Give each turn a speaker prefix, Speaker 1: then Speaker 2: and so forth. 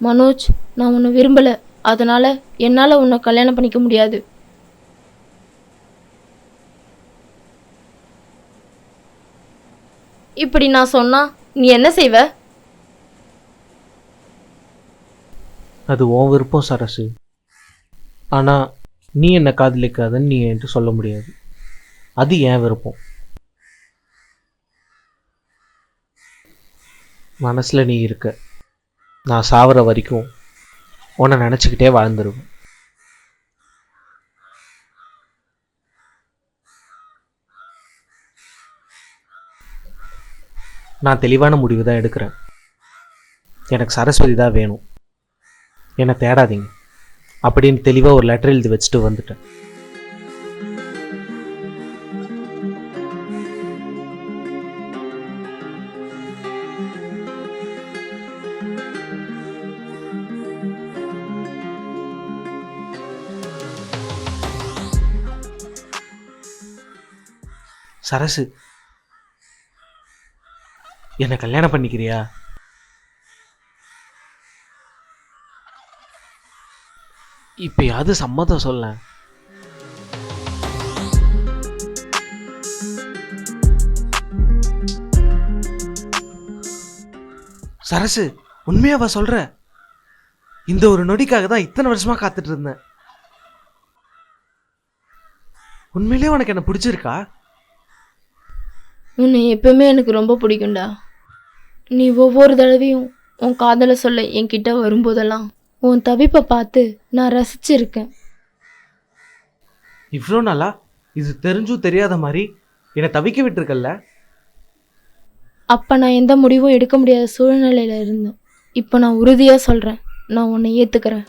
Speaker 1: மனோஜ், நான் உன்னை விரும்பலை, அதனால் என்னால் உன்னை கல்யாணம் பண்ணிக்க முடியாது. இப்படி நான் சொன்னா நீ என்ன செய்வ?
Speaker 2: அது உன் விருப்பம் சரசு. ஆனால் நீ என்னை காதலிக்காதன்னு நீ என்கிட்ட சொல்ல முடியாது. அது என் விருப்பம். மனசில் நீ இருக்க. நான் சாவர வரைக்கும் உன்னை நினச்சிக்கிட்டே வாழ்ந்துருவேன். நான் தெளிவான முடிவு தான் எடுக்கிறேன். எனக்கு சரஸ்வதி தான் வேணும், என்னை தேடாதீங்க அப்படின்னு தெளிவாக ஒரு லெட்டர் எழுதி வச்சுட்டு வந்துட்டேன். சரசு, என்னை கல்யாணம் பண்ணிக்கிறியா? இப்பயாவது சம்மதம் சொல்ல. சரசு, உண்மையாவா சொல்ற? இந்த ஒரு நொடிக்காக தான் இத்தனை வருஷமா காத்துட்டு இருந்தேன். உண்மையிலேயே உனக்கு என்ன பிடிச்சிருக்கா?
Speaker 1: உன்னை எப்பவுமே எனக்கு ரொம்ப பிடிக்கும்டா. நீ ஒவ்வொரு தடவையும் உன் காதலை சொல்ல என்கிட்ட வரும்போதெல்லாம் உன் தவிப்பை பார்த்து நான் ரசிச்சிருக்கேன்.
Speaker 2: இவ்வளோ நாளா இது தெரிஞ்சும் தெரியாத மாதிரி என்னை தவிக்க விட்டுருக்கல்ல.
Speaker 1: அப்போ நான் எந்த முடிவும் எடுக்க முடியாத சூழ்நிலையில் இருந்தேன். இப்போ நான் உறுதியாக சொல்கிறேன், நான் உன்னை ஏற்றுக்கிறேன்.